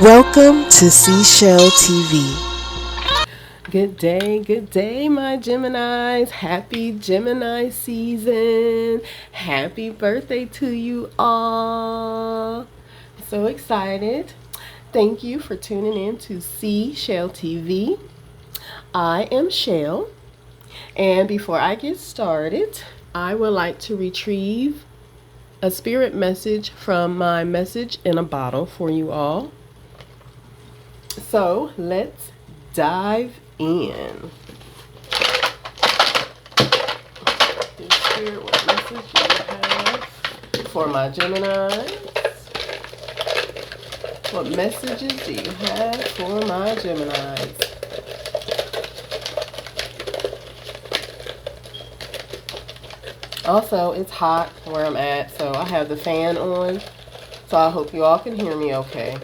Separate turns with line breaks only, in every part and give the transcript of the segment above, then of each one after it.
Welcome to Seashell TV.
Good day, my Geminis. Happy Gemini season. Happy birthday to you all. So excited. Thank you for tuning in to Seashell TV. I am Shell, and before I get started, I would like to retrieve a spirit message from my message in a bottle for you all. So let's dive in. Dear Spirit, what message do you have for my Geminis? What messages do you have for my Geminis? Also, it's hot where I'm at, so I have the fan on. So I hope you all can hear me okay.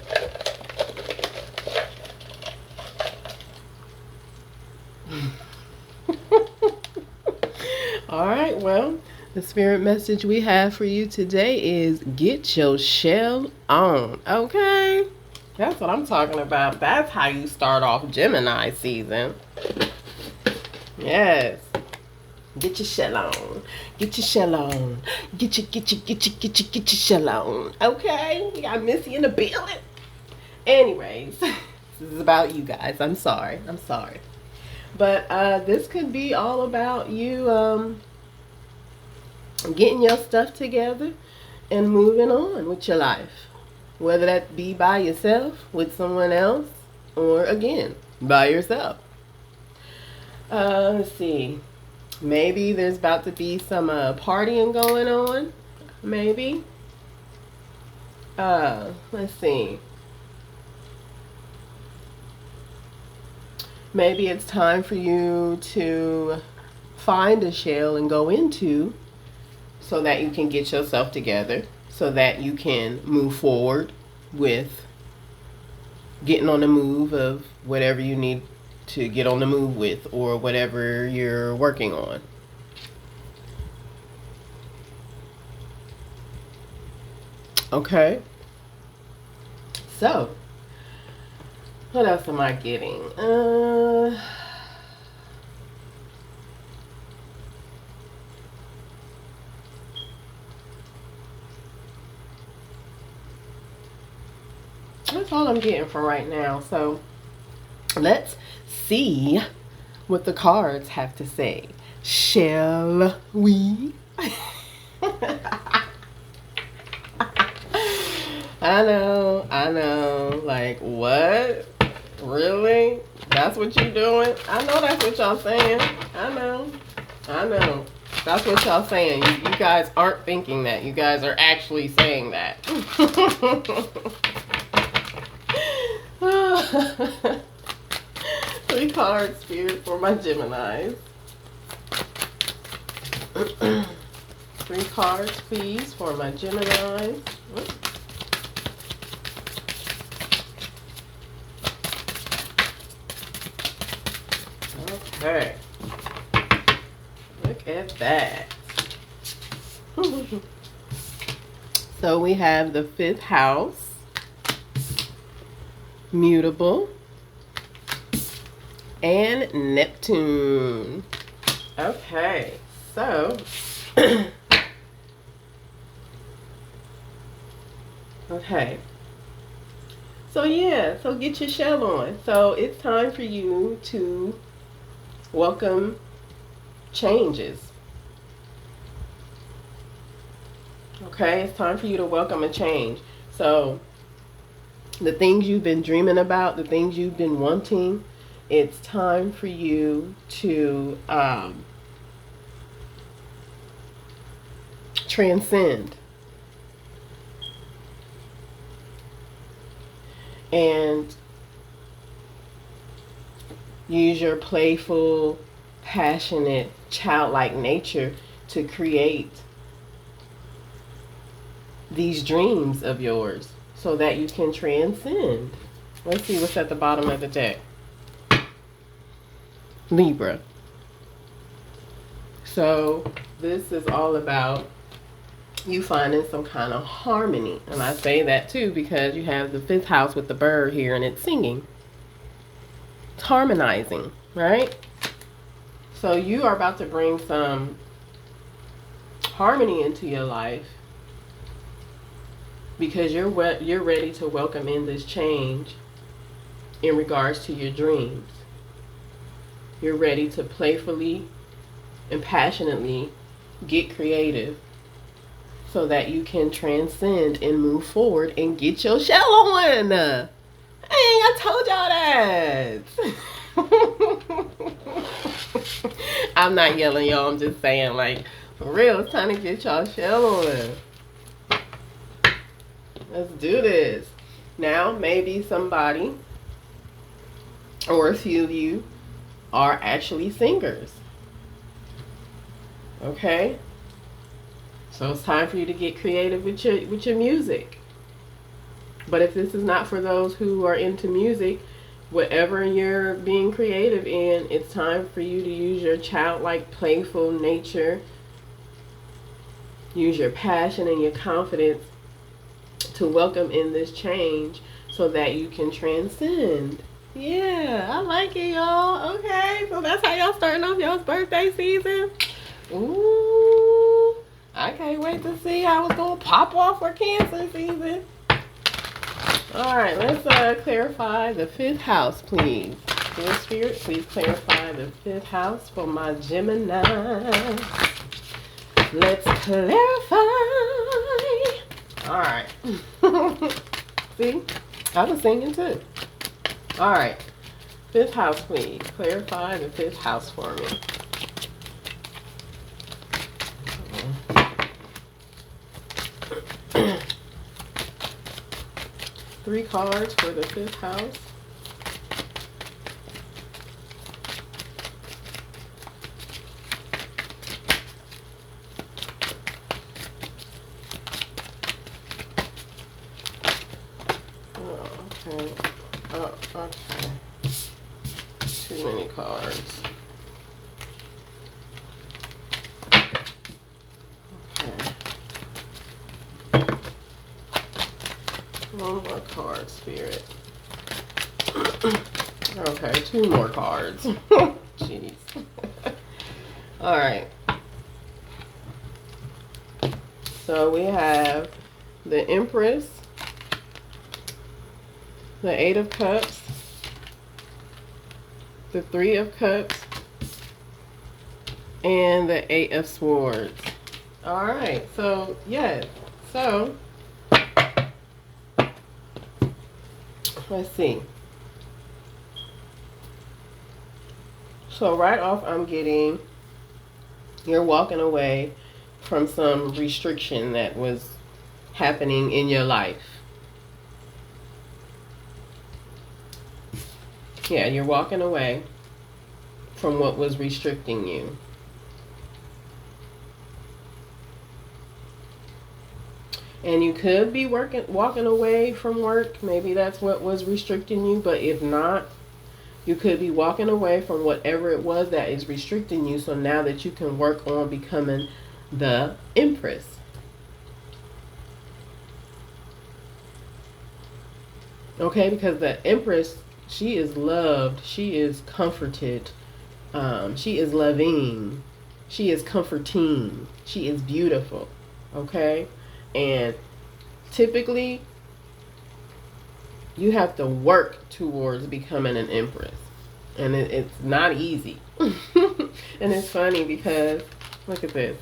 All right, well, the spirit message we have for you today is get your shell on, okay? That's what I'm talking about. That's how you start off Gemini season. Yes. Get your shell on. Get your shell on. Get your shell on. Okay? We got Missy in the building. Anyways, this is about you guys. I'm sorry. But this could be all about you getting your stuff together and moving on with your life. Whether that be by yourself, with someone else, or again, by yourself. Let's see. Maybe there's about to be some partying going on. Maybe. Let's see. Maybe it's time for you to find a shell and go into so that you can get yourself together, so that you can move forward with getting on the move of whatever you need to get on the move with or whatever you're working on. Okay. So, what else am I getting? That's all I'm getting for right now. So, let's see what the cards have to say. Shall we? I know. Like, what? Really? That's what you doing? I know that's what y'all saying. I know. That's what y'all saying. You guys aren't thinking that. You guys are actually saying that. Three cards, Spirit, for my Geminis. Three cards, please, for my Geminis. Okay. Look at that. So we have the fifth house, mutable, and Neptune. Okay, so okay. So yeah, so get your shell on. So it's time for you to welcome changes. Okay, it's time for you to welcome a change. So the things you've been dreaming about, the things you've been wanting, it's time for you to transcend and use your playful, passionate, childlike nature to create these dreams of yours so that you can transcend. Let's see what's at the bottom of the deck. Libra. So this is all about you finding some kind of harmony. And I say that too because you have the fifth house with the bird here and it's singing. It's harmonizing, right? So you are about to bring some harmony into your life because you're ready to welcome in this change in regards to your dreams. You're ready to playfully and passionately get creative so that you can transcend and move forward and get your shell on. Dang, I told y'all that. I'm not yelling, y'all. I'm just saying, like, for real, it's time to get y'all shell on. Let's do this. Now, maybe somebody or a few of you are actually singers. Okay? So it's time for you to get creative with your music. But if this is not for those who are into music, whatever you're being creative in, it's time for you to use your childlike, playful nature. Use your passion and your confidence to welcome in this change so that you can transcend. Yeah, I like it, y'all. Okay, so that's how y'all starting off y'all's birthday season. Ooh, I can't wait to see how it's going to pop off for Cancer season. All right, let's clarify the fifth house, please. Dear Spirit, please clarify the fifth house for my Gemini. Let's clarify. All right. See, I was singing too. All right, fifth house, please. Clarify the fifth house for me. Three cards for the fifth house. Okay. Oh, okay. Too many cards. Okay. One more card, Spirit. Okay, two more cards. Jeez. All right. So we have the Empress, the Eight of Cups, the Three of Cups, and the Eight of Swords. All right, so yes, so let's see. So right off, I'm getting you're walking away from some restriction that was happening in your life. Yeah, you're walking away from what was restricting you. And you could be walking away from work. Maybe that's what was restricting you. But if not, you could be walking away from whatever it was that is restricting you. So now that you can work on becoming the Empress. Okay, because the Empress, she is loved. She is comforted. She is loving. She is comforting. She is beautiful. Okay? And typically, you have to work towards becoming an Empress. And it's not easy. And it's funny because, look at this.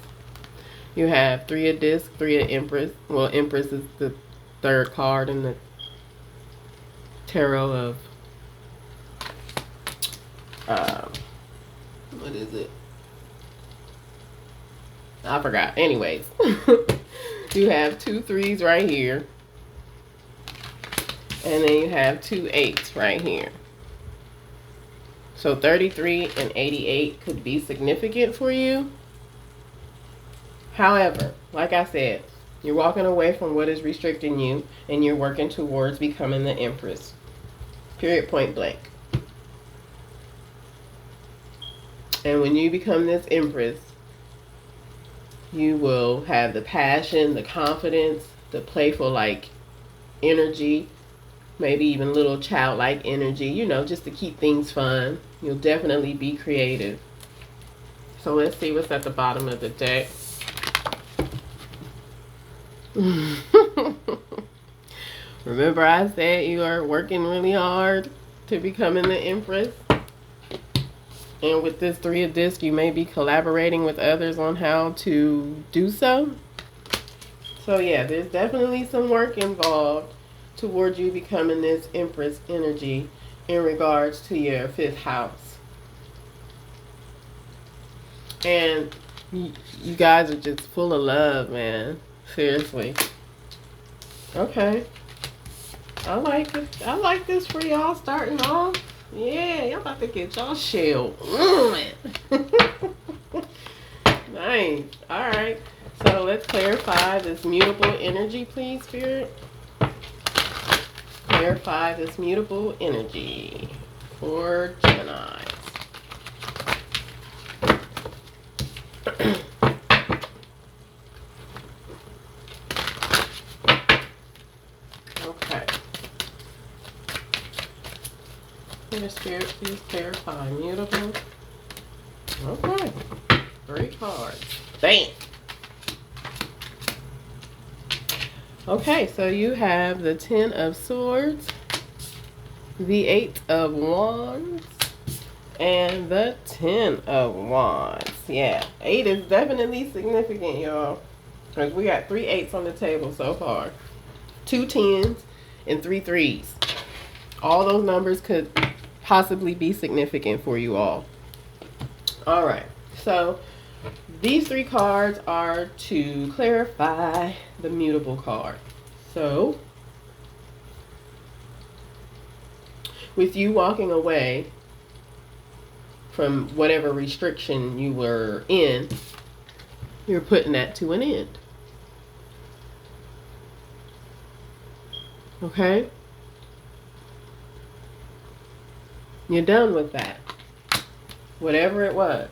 You have Three of Discs, Three of Empress. Well, Empress is the third card in the tarot of, what is it? I forgot. Anyways. You have two threes right here. And then you have two eights right here. So 33 and 88 could be significant for you. However, like I said, you're walking away from what is restricting you and you're working towards becoming the Empress. Period, point blank. And when you become this Empress, You will have the passion, the confidence, the playful like energy, maybe even a little childlike energy, you know, just to keep things fun. You'll definitely be creative. So let's see what's at the bottom of the deck. Remember I said you are working really hard to becoming the Empress? And with this Three of Discs, you may be collaborating with others on how to do so. So yeah, there's definitely some work involved towards you becoming this Empress energy in regards to your 5th house. And you guys are just full of love, man. Seriously. Okay. I like it. I like this for y'all starting off. Yeah, y'all about to get y'all shell. Nice. Alright. So let's clarify this mutable energy, please, Spirit. Clarify this mutable energy for Gemini. Okay. Your Spirit, please clarify mutable. Okay. 3 cards. Bam. Okay, so you have the 10 of Swords, the 8 of Wands, and the 10 of Wands. Yeah, 8 is definitely significant, y'all. Because we got 3 8s on the table so far. 2 10s and 3 3s. All those numbers could possibly be significant for you all. All right, so these 3 cards are to clarify the mutable card. So, with you walking away from whatever restriction you were in, you're putting that to an end. Okay? You're done with that. Whatever it was.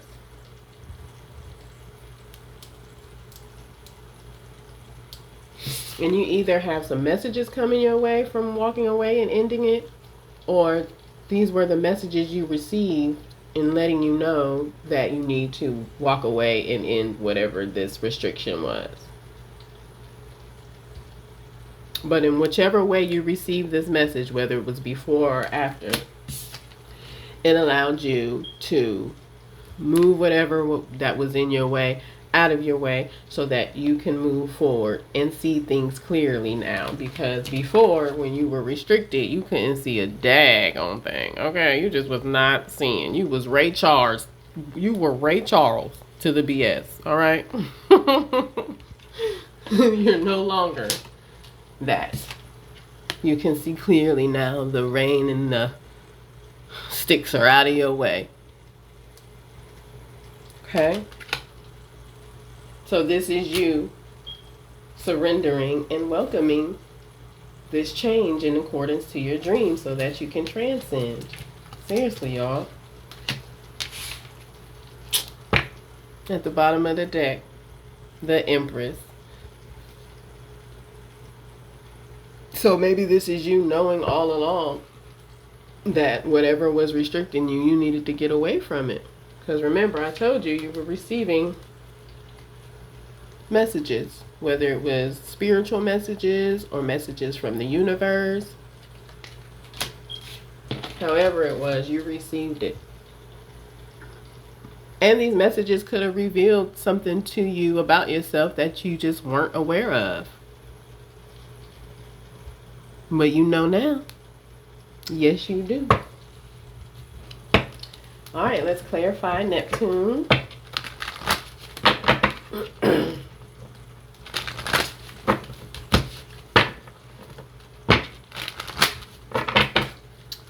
And you either have some messages coming your way from walking away and ending it, or these were the messages you received in letting you know that you need to walk away and end whatever this restriction was. But in whichever way you received this message, whether it was before or after, it allowed you to move whatever that was in your way out of your way so that you can move forward and see things clearly now. Because before, when you were restricted, you couldn't see a daggone thing. Okay, you just was not seeing. You was Ray Charles. You were Ray Charles to the BS. All right. You're no longer that. You can see clearly now. The rain and the sticks are out of your way. Okay. So this is you surrendering and welcoming this change in accordance to your dream so that you can transcend. Seriously, y'all. At the bottom of the deck, the Empress. So maybe this is you knowing all along that whatever was restricting you, you needed to get away from it. Because remember, I told you, you were receiving messages, whether it was spiritual messages or messages from the universe. However it was, you received it. And these messages could have revealed something to you about yourself that you just weren't aware of. But you know now. Yes, you do. All right, let's clarify Neptune.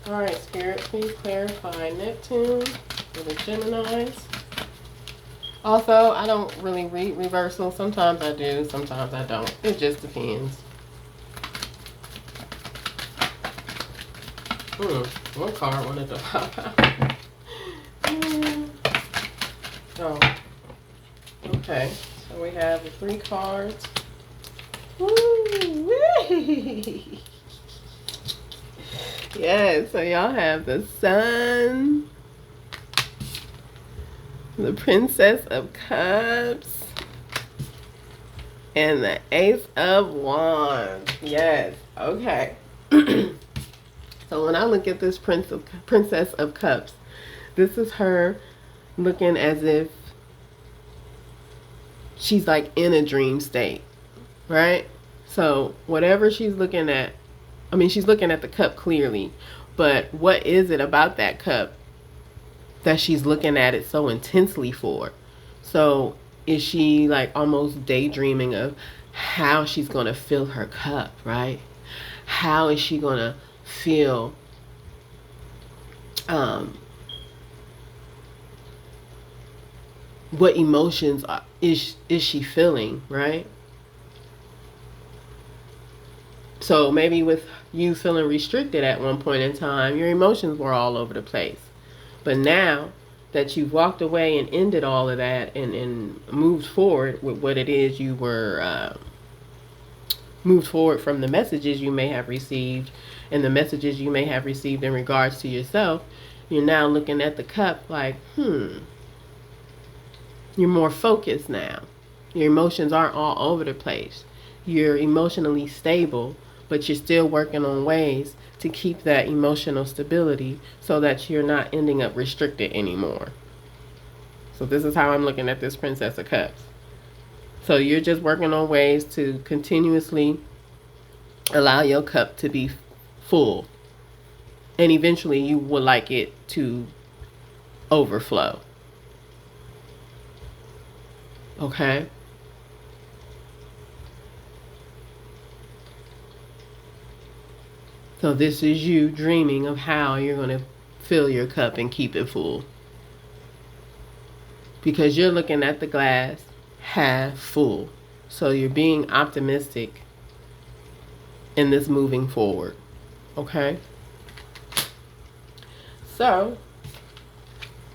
All right, Spirit, please clarify Neptune for the Geminis. Also, I don't really read reversal. Sometimes I do, sometimes I don't. It just depends. One card wanted to pop out. Oh, okay. So we have the 3 cards. Woo-wee. Yes, so y'all have the Sun, the Princess of Cups, and the Ace of Wands. Yes, okay. So when I look at this Princess of Cups, this is her looking as if she's like in a dream state, right? So whatever she's looking at, I mean, she's looking at the cup clearly, but what is it about that cup that she's looking at it so intensely for? So is she like almost daydreaming of how she's going to fill her cup, right? How is she going to feel what emotions is she feeling, right? So maybe with you feeling restricted at one point in time, your emotions were all over the place. But now that you've walked away and ended all of that and moved forward with what it is you were moved forward from the messages you may have received and the messages you may have received in regards to yourself, you're now looking at the cup like, you're more focused now. Your emotions aren't all over the place. You're emotionally stable, but you're still working on ways to keep that emotional stability so that you're not ending up restricted anymore. So this is how I'm looking at this Princess of Cups. So you're just working on ways to continuously allow your cup to be full. And eventually you would like it to overflow. Okay? So this is you dreaming of how you're going to fill your cup and keep it full. Because you're looking at the glass half full. So you're being optimistic in this moving forward. Okay? So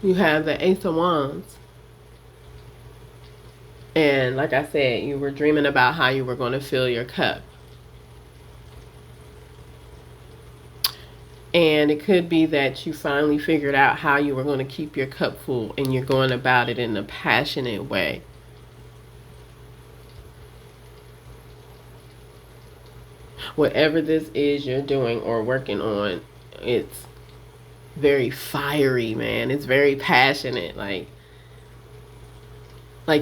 you have the Ace of Wands. And like I said, you were dreaming about how you were going to fill your cup. And it could be that you finally figured out how you were going to keep your cup full and you're going about it in a passionate way. Whatever this is you're doing or working on, it's very fiery, man. It's very passionate. Like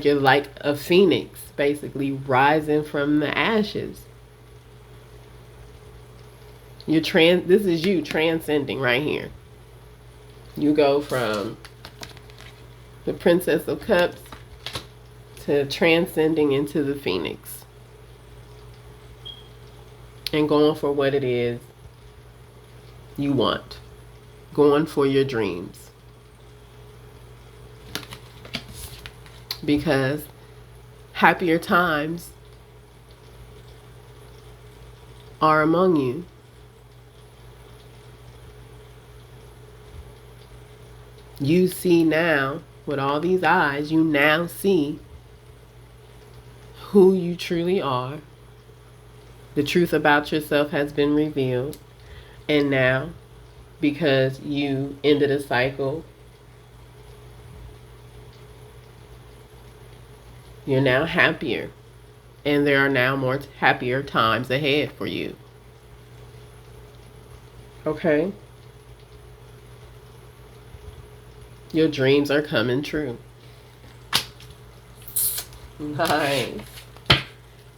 you're like a phoenix, basically rising from the ashes. This is you transcending right here. You go from the Princess of Cups to transcending into the Phoenix. And going for what it is you want. Going for your dreams. Because happier times are among you. You see now, with all these eyes, you now see who you truly are. The truth about yourself has been revealed. And now, because you ended a cycle, you're now happier. And there are now more happier times ahead for you. Okay? Your dreams are coming true. Nice.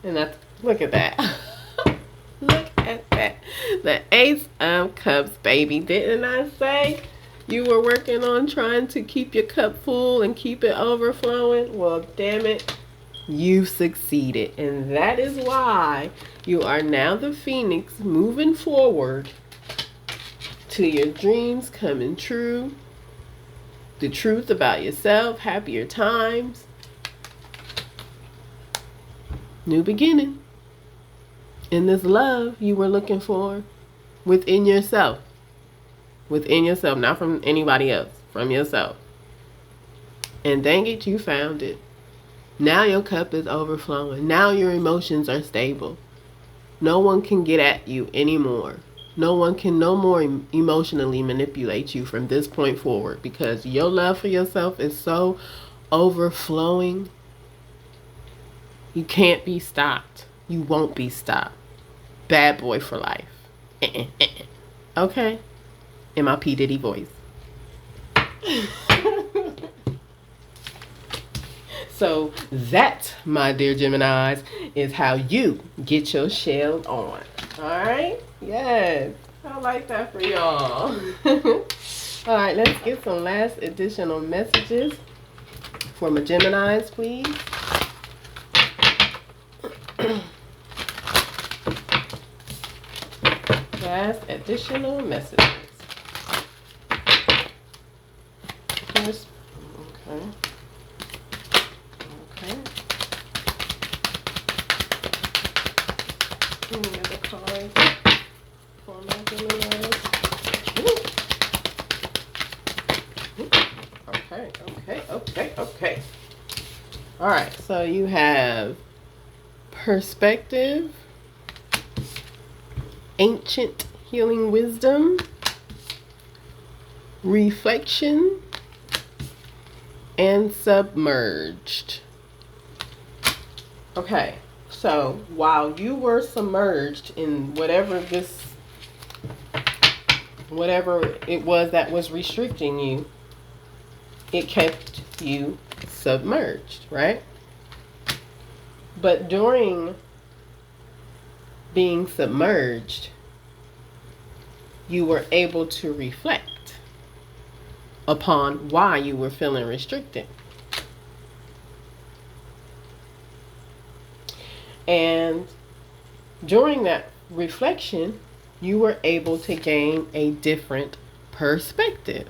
And that's, look at that. Look at that. The Ace of Cups, baby. Didn't I say you were working on trying to keep your cup full and keep it overflowing? Well, damn it. You succeeded. And that is why you are now the Phoenix moving forward to your dreams coming true. The truth about yourself, happier times, new beginning, and this love you were looking for within yourself. Within yourself, not from anybody else, from yourself. And dang it, you found it. Now your cup is overflowing. Now your emotions are stable. No one can get at you anymore. No one can no more emotionally manipulate you from this point forward, because your love for yourself is so overflowing. You can't be stopped. You won't be stopped. Bad boy for life. Okay? In my P. Diddy voice. So that, my dear Geminis, is how you get your shell on. Alright? Yes. I like that for y'all. Alright, let's get some last additional messages for my Geminis, please. Last additional messages. Here's, okay. Okay. Here's a card for my Geminis. Okay. Alright, so you have perspective, ancient healing wisdom, reflection, and submerged. Okay, so while you were submerged in whatever it was that was restricting you, it kept you submerged, right? But during being submerged, you were able to reflect upon why you were feeling restricted. And during that reflection, you were able to gain a different perspective,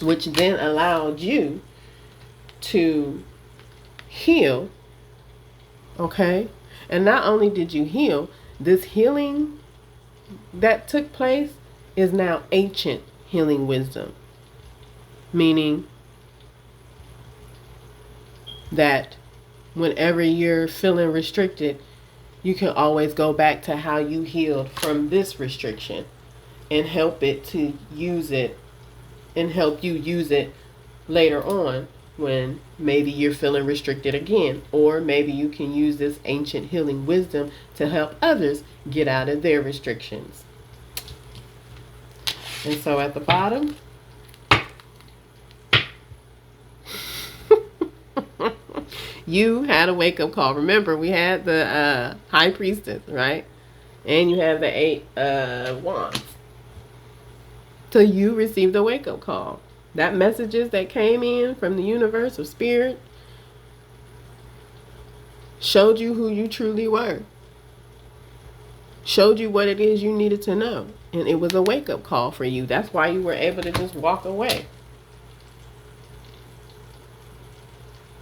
which then allowed you to heal. Okay? And not only did you heal, this healing that took place is now ancient healing wisdom. Meaning that whenever you're feeling restricted, you can always go back to how you healed from this restriction and help it to use it and help you use it later on when maybe you're feeling restricted again, or maybe you can use this ancient healing wisdom to help others get out of their restrictions. And so at the bottom, you had a wake-up call. Remember, we had the High Priestess, right? And you have the 8 Wands. So you received a wake-up call. That messages that came in from the universe or spirit showed you who you truly were. Showed you what it is you needed to know. And it was a wake-up call for you. That's why you were able to just walk away.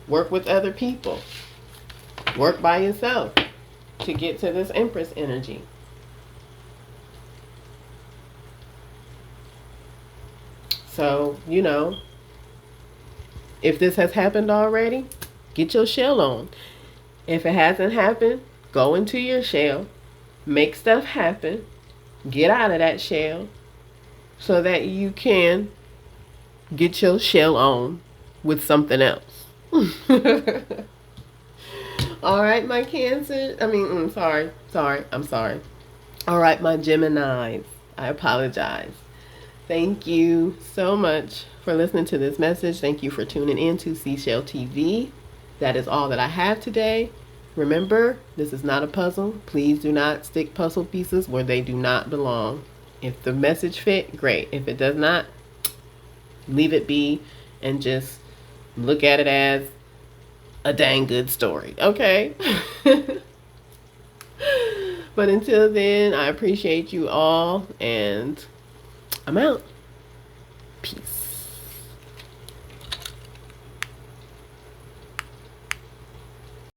Work with other people. Work by yourself to get to this Empress energy. So, you know, if this has happened already, get your shell on. If it hasn't happened, go into your shell, make stuff happen, get out of that shell so that you can get your shell on with something else. All right, my Cancer. I'm sorry. All right, my Geminis. I apologize. Thank you so much for listening to this message. Thank you for tuning in to Seashell TV. That is all that I have today. Remember, this is not a puzzle. Please do not stick puzzle pieces where they do not belong. If the message fit, great. If it does not, leave it be and just look at it as a dang good story. Okay? But until then, I appreciate you all, and I'm out. Peace.